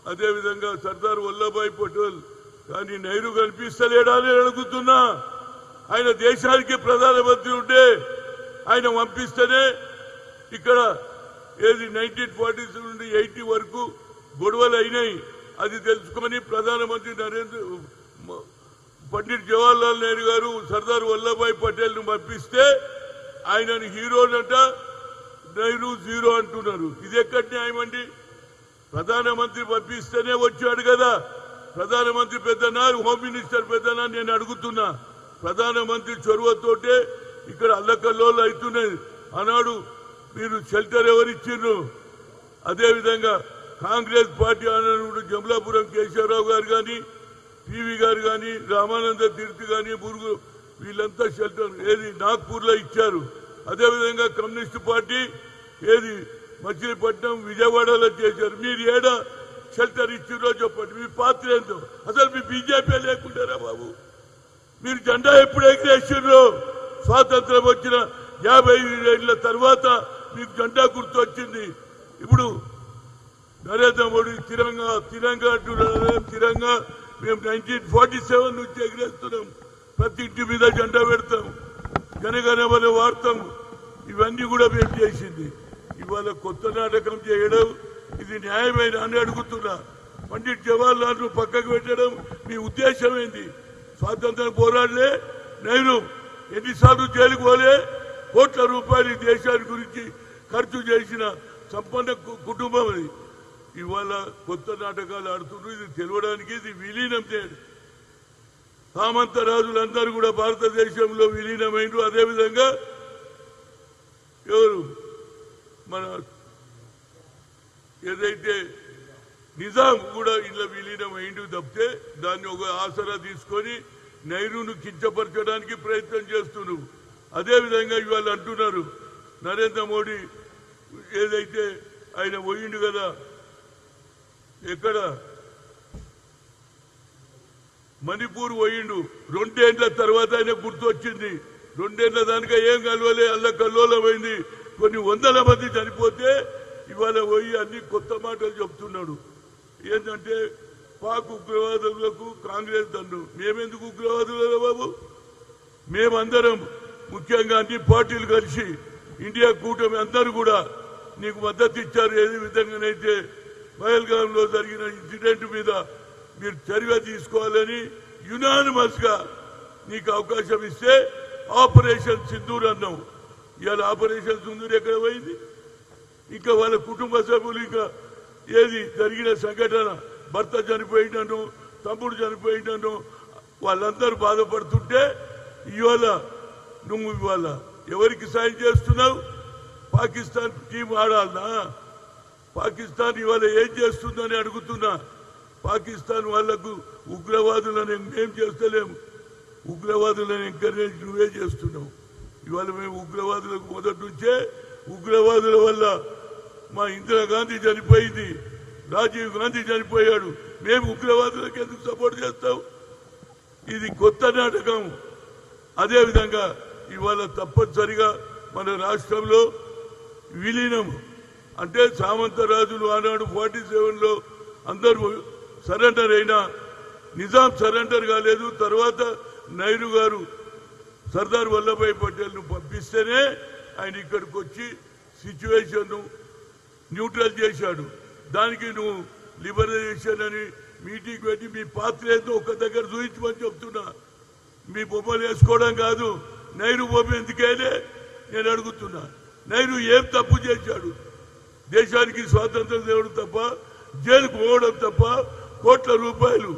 అదేవిధంగా సర్దార్ వల్లభాయ్ పటేల్ కానీ నెహ్రూ కనిపిస్తలేడా అని అడుగుతున్నా. ఆయన దేశానికి ప్రధానమంత్రి ఉంటే ఆయన పంపిస్తేనే ఇక్కడ ఏది 1947 నుండి 80 వరకు గొడవలు అయినాయి. అది తెలుసుకొని ప్రధానమంత్రి పండిట్ జవహర్లాల్ నెహ్రూ గారు సర్దార్ వల్లభాయ్ పటేల్ ను పంపిస్తే ఆయనను హీరోనంట, నెహ్రూ జీరో అంటున్నారు. ఇది ఎక్కడ న్యాయం అండి? ప్రధానమంత్రి పంపిస్తేనే వచ్చాడు కదా. ప్రధానమంత్రి పెద్దనా, హోమ్ మినిస్టర్ పెద్దనా నేను అడుగుతున్నా. ప్రధానమంత్రి చొరవతోటే ఇక్కడ అల్లకల్లోలు అవుతున్నాయి. ఆనాడు మీరు షెల్టర్ ఎవరిచ్చిండ్రు? అదేవిధంగా కాంగ్రెస్ పార్టీ ఆనాడు జమలాపురం కేశవరావు గారు కానీ, పివి గారు కానీ, రామానంద తీర్థ్ కానీ, బురుగు వీళ్ళంతా షెల్టర్ ఏది నాగ్పూర్లో ఇచ్చారు. అదేవిధంగా కమ్యూనిస్ట్ పార్టీ ఏది మచిలీపట్నం, విజయవాడలో చేశారు. మీరు ఏడా షెల్టర్ ఇచ్చిరో చెప్పండి. మీ పాత్ర ఏందో? అసలు మీ బీజేపీ లేకుంటారా బాబు? మీరు జెండా ఎప్పుడు ఎగిరేసిర్రో? స్వాతంత్రం వచ్చిన 50 ఏళ్ల తర్వాత మీకు జెండా గుర్తు వచ్చింది. ఇప్పుడు నరేంద్ర మోడీ తిరంగా తిరంగా మేము 1947 నుంచి ఎగిరేస్తున్నాం. ప్రతి ఇంటి మీద జెండా పెడతాం, గనగనమన వాడతాం. ఇవన్నీ కూడా మేము చేసింది. ఇవాళ కొత్త నాటకం చేయడం ఇది న్యాయమైన అని అడుగుతున్నా. పండిట్ జవహర్లాల్ ను పక్కకు పెట్టడం మీ ఉద్దేశం ఏంటి? స్వాతంత్రం పోరాడలే నెహ్రూ, ఎన్నిసార్లు జైలుకు పోలే, కోట్ల రూపాయలు దేశాన్ని గురించి ఖర్చు చేసిన సంపన్న కుటుంబం అది. ఇవాళ కొత్త నాటకాలు ఆడుతున్నారు. ఇది తెలవడానికి ఇది విలీనం చేయడం. సామంత రాజులందరూ కూడా భారతదేశంలో విలీనమైండ్రు. అదేవిధంగా ఎవరు మన ఏదైతే నిజాం కూడా ఇలా విలీనం అయిండు తప్పితే దాన్ని ఒక ఆసరా తీసుకొని నెహ్రూను కించపరచడానికి ప్రయత్నం చేస్తున్నారు. అదేవిధంగా ఇవాళ అంటున్నారు నరేంద్ర మోడీ ఏదైతే ఆయన పోయిండు కదా ఎక్కడ మణిపూర్ పోయిండు. 2 ఏళ్ల తర్వాత ఆయన గుర్తొచ్చింది. 2 ఏళ్ల దానిక ఏం కలవలే, అల్లకల్లోలమైంది. కొన్ని వందల మంది చనిపోతే ఇవాళ పోయి అన్ని కొత్త మాటలు చెప్తున్నాడు. ఏంటంటే పాక్ ఉగ్రవాదులకు కాంగ్రెస్ దండు. మేమెందుకు ఉగ్రవాదులు బాబు? మేమందరం ముఖ్యంగా అన్ని పార్టీలు కలిసి ఇండియా కూటమి అందరూ కూడా నీకు మద్దతు ఇచ్చారు. ఏ విధంగానైతే పహల్గాంలో జరిగిన ఇన్సిడెంట్ మీద మీరు చర్య తీసుకోవాలని యునానిమస్ గా నీకు అవకాశం ఇస్తే ఆపరేషన్ సింధూర్ అన్నావు. ఇవాళ ఆపరేషన్ సింధూర్ ఎక్కడ పోయింది? ఇంకా వాళ్ళ కుటుంబ సభ్యులు ఇంకా ఏది జరిగిన సంఘటన, భర్త చనిపోయిందను, తమ్ముడు చనిపోయిందను, వాళ్ళందరూ బాధపడుతుంటే ఇవాళ నువ్వు ఇవాళ ఎవరికి సాయం చేస్తున్నావు? పాకిస్తాన్ టీం ఆడాలనా? పాకిస్తాన్ ఇవాళ ఏం చేస్తుందని అడుగుతున్నా. పాకిస్తాన్ వాళ్లకు ఉగ్రవాదులను మేం చేస్తలేము. ఉగ్రవాదులను ఎంకరేజ్ నువ్వే చేస్తున్నావు. ఇవాళ మేము ఉగ్రవాదులకు మొదటి నుంచే ఉగ్రవాదుల వల్ల మా ఇందిరాగాంధీ చనిపోయింది, రాజీవ్ గాంధీ చనిపోయాడు. మేము ఉగ్రవాదులకు ఎందుకు సపోర్ట్ చేస్తాం? ఇది కొత్త నాటకం. అదేవిధంగా ఇవాళ తప్పనిసరిగా మన రాష్ట్రంలో విలీనం అంటే సామంత రాజులు ఆనాడు 47లో అందరూ సరెండర్ అయినా నిజాం సరెండర్ కాలేదు. తర్వాత నెహ్రూ గారు సర్దార్ వల్లభాయ్ పటేల్ ను పంపిస్తేనే ఆయన ఇక్కడికి వచ్చి సిచ్యువేషన్ న్యూట్రల్ చేశాడు. దానికి నువ్వు లిబరలైజేషన్ అని మీటింగ్ పెట్టి మీ పాత్ర ఏదో ఒక దగ్గర చూపించమని చెప్తున్నా. మీ బొమ్మలు వేసుకోవడం కాదు. నెహ్రూ బొమ్మ ఎందుకైనా నేను అడుగుతున్నా. నెహ్రూ ఏం తప్పు చేశాడు? దేశానికి స్వాతంత్రం తేవడం తప్ప, జైలుకు పోవడం తప్ప, కోట్ల రూపాయలు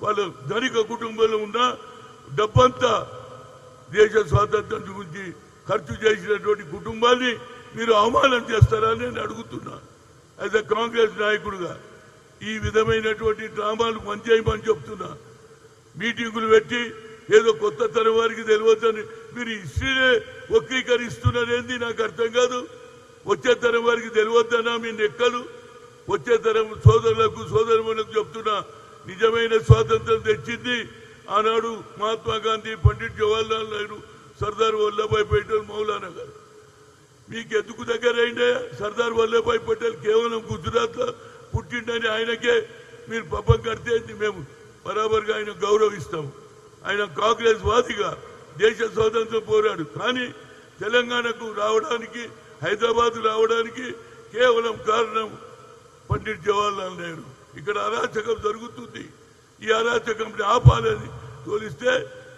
వాళ్ళ ధనిక కుటుంబంలో ఉన్న డబ్బంతా దేశ స్వాతంత్రం గురించి ఖర్చు చేసినటువంటి కుటుంబాన్ని మీరు అవమానం చేస్తారా నేను అడుగుతున్నా. యాజ్ ఎ కాంగ్రెస్ నాయకుడుగా ఈ విధమైనటువంటి డ్రామాలు పనిచేయమని చెప్తున్నా. మీటింగులు పెట్టి ఏదో కొత్త తరం వారికి తెలియదని మీరు హిస్టరీనే వక్రీకరిస్తున్నారేంది నాకు అర్థం కాదు. వచ్చే తరం వారికి తెలియద్దన్నా మీ నెక్కలు. వచ్చే తరం సోదరులకు సోదరులకు చెప్తున్నా, నిజమైన స్వాతంత్రం తెచ్చింది ఆనాడు మహాత్మా గాంధీ, పండిట్ జవహర్లాల్ నెహ్రూ, సర్దార్ వల్లభాయ్ పటేల్, మౌలానా గారు. మీకు ఎందుకు దగ్గర అయిందే? సర్దార్ వల్లభాయ్ పటేల్ కేవలం గుజరాత్ లో పుట్టిండని ఆయనకే మీరు పబ్బం కడితే మేము బరాబర్గా ఆయన గౌరవిస్తాం. ఆయన కాంగ్రెస్ వాదిగా దేశ స్వాతంత్రం పోరాడు. కానీ తెలంగాణకు రావడానికి, హైదరాబాద్ రావడానికి కేవలం కారణం పండిట్ జవహర్లాల్ నెహ్రూ. ఇక్కడ అరాచకం జరుగుతుంది. ఈ అరాచకంని ఆపాలని తోలిస్తే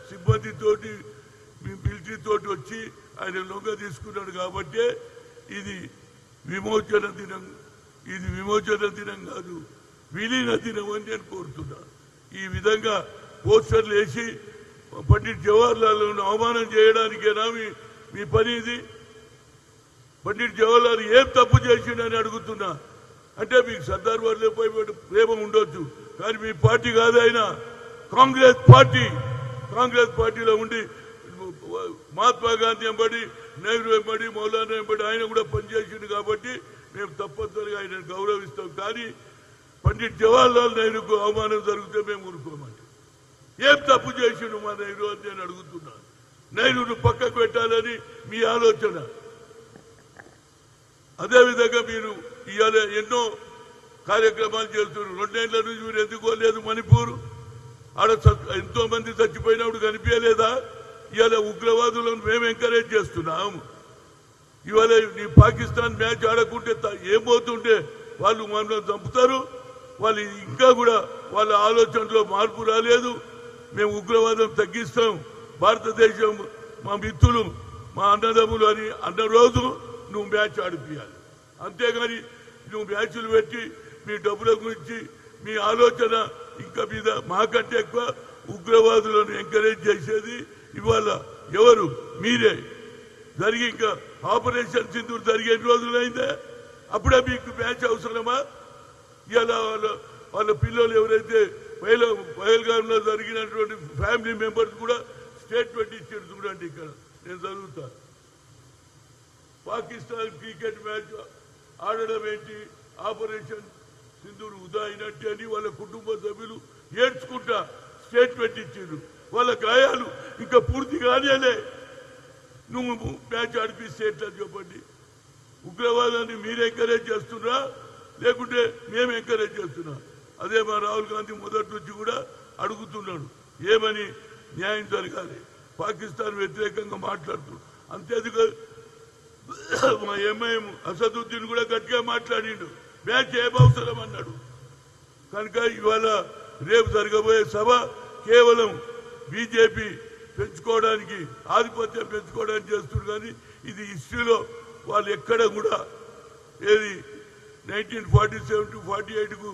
సిబ్బందితోటి మిలిటరీతోటి వచ్చి ఆయన లొంగ తీసుకున్నాడు. కాబట్టి ఇది విమోచన దినం. ఇది విమోచన దినం కాదు, విలీన దినం అని నేను కోరుతున్నా. ఈ విధంగా పోస్టర్లు వేసి పండిట్ జవహర్లాల్ అవమానం చేయడానికేనా మీ పని ఇది? పండిట్ జవహర్లాల్ ఏం తప్పు చేసిండని అడుగుతున్నా. అంటే మీకు సర్దార్ వల్లభాయ్ ప్రేమ ఉండొచ్చు, కానీ మీ పార్టీ కాదు ఆయన. కాంగ్రెస్ పార్టీలో ఉండి మహాత్మా గాంధీ వెంబడి, నెహ్రూ వెంబడి, మౌలానా వెంబడి ఆయన కూడా పనిచేసిండు. కాబట్టి మేము తప్పనిసరిగా ఆయన గౌరవిస్తాం. కానీ పండిట్ జవహర్లాల్ నెహ్రూకు అవమానం జరిగితే మేము ఊరుకోమండి. ఏం తప్పు చేసిండు మా నెహ్రూ అని నేను అడుగుతున్నా. నెహ్రూను పక్కకు పెట్టాలని మీ ఆలోచన. అదేవిధంగా మీరు ఇవాళ ఎన్నో కార్యక్రమాలు చేస్తున్నారు. 2 ఏళ్ల నుంచి మీరు ఎందుకోలేదు మణిపూర్? ఆడ ఎంతో మంది చచ్చిపోయినప్పుడు కనిపించలేదా? ఇవాళ ఉగ్రవాదులను మేము ఎంకరేజ్ చేస్తున్నాం. ఇవాళ నీ పాకిస్తాన్ మ్యాచ్ ఆడకుంటే ఏమవుతుంటే వాళ్ళు మనల్ని చంపుతారు. వాళ్ళు ఇంకా కూడా వాళ్ళ ఆలోచనలో మార్పు రాలేదు. మేము ఉగ్రవాదం తగ్గిస్తాం, భారతదేశం మా మిత్రులు, మా అన్నదమ్ములు అని అన్న రోజు నువ్వు మ్యాచ్ ఆడిపియాలి. అంతేగాని నువ్వు మ్యాచ్లు పెట్టి మీ డబ్బుల గురించి మీ ఆలోచన ఇంకా మీద మాకంటే ఎక్కువ ఉగ్రవాదులను ఎంకరేజ్ చేసేది ఇవాళ ఎవరు? మీరే. జరిగి ఇంకా ఆపరేషన్ సింధూర్ జరిగే ఎన్ని రోజులైందే? అప్పుడే మీకు మ్యాచ్ అవసరమా? ఇలా వాళ్ళ పిల్లలు ఎవరైతే పహల్గామ్లో జరిగినటువంటి ఫ్యామిలీ మెంబర్స్ కూడా స్టేట్మెంట్ ఇచ్చారు. చూడండి, ఇక్కడ నేను చదువుతా. పాకిస్తాన్ క్రికెట్ మ్యాచ్ ఆడడం ఏంటి, ఆపరేషన్ సింధూర్ ఉదా అయినట్టు అని వాళ్ళ కుటుంబ సభ్యులు ఏడ్చుకుంటా స్టేట్మెంట్ ఇచ్చారు. వాళ్ళ గాయాలు ఇంకా పూర్తి కానిలే. నువ్వు మ్యాచ్ ఆడిపిస్తే ఎట్లా చెప్పండి? ఉగ్రవాదాన్ని మీరు ఎంకరేజ్ చేస్తున్నా లేకుంటే మేము ఎంకరేజ్ చేస్తున్నా? అదే మా రాహుల్ గాంధీ మొదటి నుంచి కూడా అడుగుతున్నాడు, ఏమని న్యాయం జరగాలి, పాకిస్తాన్ వ్యతిరేకంగా మాట్లాడుతున్నాడు. అంతేందుకు మా ఎంఐఎం అసదుద్దీన్ కూడా గట్టిగా మాట్లాడిండు, మ్యాచ్ ఏమవసరం అన్నాడు. కనుక ఇవాళ రేపు జరగబోయే సభ కేవలం బీజేపీ పెంచుకోవడానికి, ఆధిపత్యం పెంచుకోవడానికి చేస్తున్నారు. కానీ ఇది హిస్టరీలో వాళ్ళు ఎక్కడ కూడా ఏది 1947 to 48కు